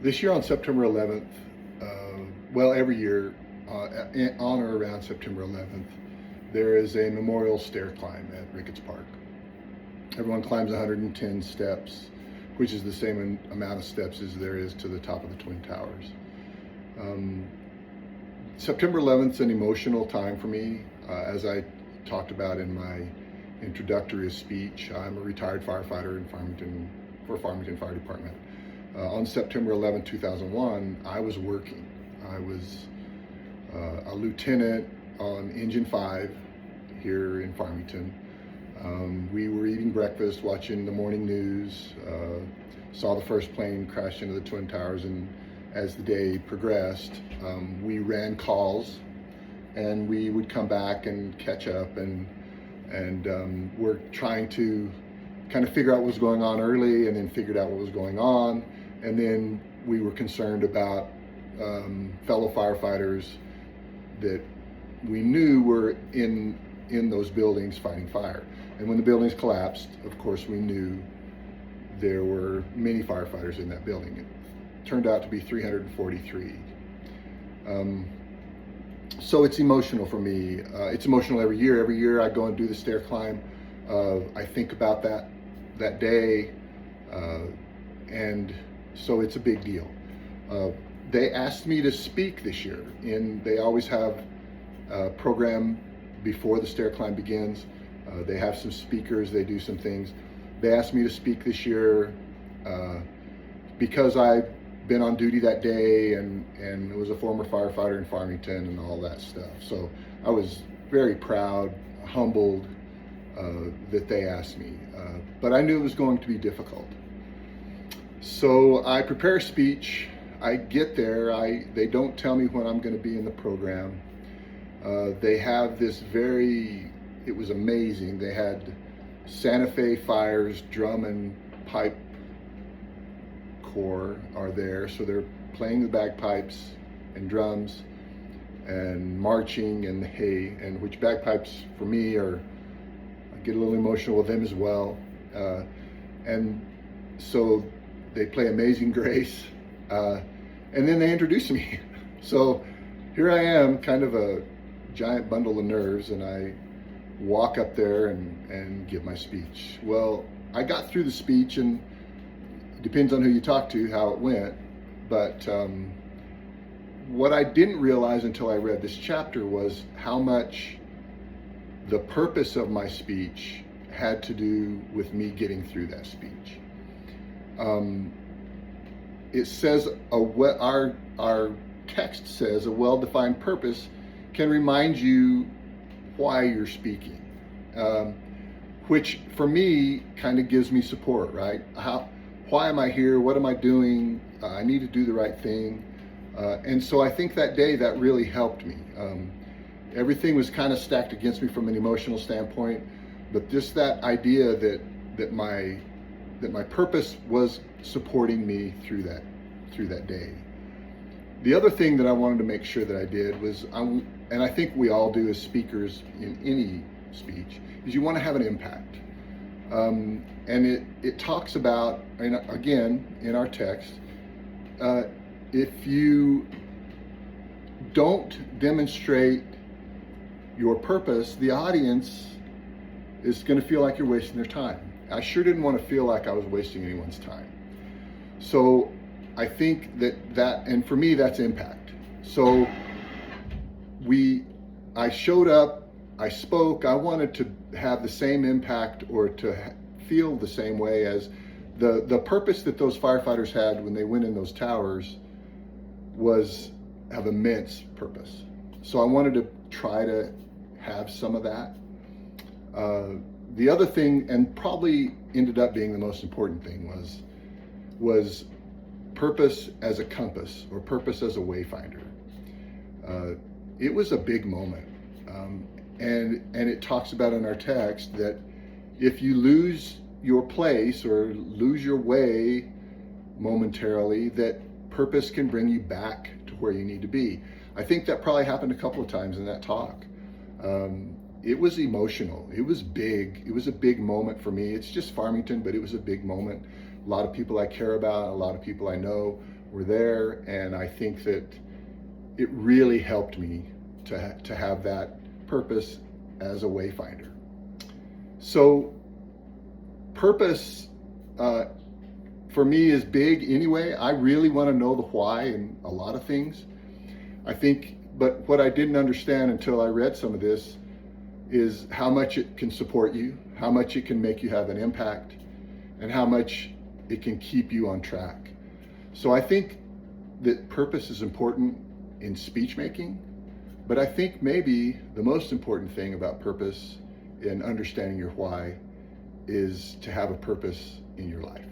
This year on September 11th, every year on or around September 11th, there is a memorial stair climb at Ricketts Park. Everyone climbs 110 steps, which is the same amount of steps as there is to the top of the Twin Towers. September 11th is an emotional time for me. As I talked about in my introductory speech, I'm a retired firefighter in Farmington Fire Department. On September 11, 2001, I was working. I was a lieutenant on Engine 5 here in Farmington. We were eating breakfast, watching the morning news, saw the first plane crash into the Twin Towers, and as the day progressed, we ran calls, and we would come back and catch up, and we're trying to kind of figure out what was going on early, and then figured out what was going on, and then we were concerned about fellow firefighters that we knew were in those buildings fighting fire. And when the buildings collapsed, of course, we knew there were many firefighters in that building. It turned out to be 343. So it's emotional for me. It's emotional every year. Every year I go and do the stair climb. I think about that day, and so it's a big deal. They asked me to speak this year, and they always have a program before the stair climb begins. They have some speakers, they do some things. They asked me to speak this year because I've been on duty that day and was a former firefighter in Farmington and all that stuff. So I was very proud, humbled that they asked me, but I knew it was going to be difficult. So I prepare a speech. I get there. They don't tell me when I'm going to be in the program. They have this it was amazing. They had Santa Fe Fire's drum and pipe corps are there. So they're playing the bagpipes and drums and marching, and which bagpipes for me I get a little emotional with them as well. And so they play Amazing Grace, and then they introduce me. So here I am, kind of a giant bundle of nerves, and I walk up there and give my speech. Well, I got through the speech, and it depends on who you talk to, how it went. But what I didn't realize until I read this chapter was how much the purpose of my speech had to do with me getting through that speech. It says, our text says, a well-defined purpose can remind you why you're speaking, which for me kind of gives me support, right? Why am I here? What am I doing? I need to do the right thing. And so I think that day that really helped me. Everything was kind of stacked against me from an emotional standpoint, but just that idea that my purpose was supporting me through that day. The other thing that I wanted to make sure that I did was, and I think we all do as speakers in any speech, is you want to have an impact. And it talks about, and again, in our text, if you don't demonstrate your purpose, the audience is going to feel like you're wasting their time. I sure didn't want to feel like I was wasting anyone's time. So I think that, and for me, that's impact. So I showed up, I spoke, I wanted to have the same impact or to feel the same way as the purpose that those firefighters had when they went in those towers was of immense purpose. So I wanted to try to have some of that. The other thing, and probably ended up being the most important thing, was purpose as a compass, or purpose as a wayfinder. It was a big moment. And it talks about in our text that if you lose your place or lose your way momentarily, that purpose can bring you back to where you need to be. I think that probably happened a couple of times in that talk. It was emotional. It was big. It was a big moment for me. It's just Farmington, but it was a big moment. A lot of people I care about, a lot of people I know were there, and I think that it really helped me to have that purpose as a wayfinder. So purpose for me is big anyway. I really want to know the why in a lot of things. I think, but what I didn't understand until I read some of this is how much it can support you, how much it can make you have an impact, and how much it can keep you on track. So I think that purpose is important in speech making, but I think maybe the most important thing about purpose in understanding your why is to have a purpose in your life.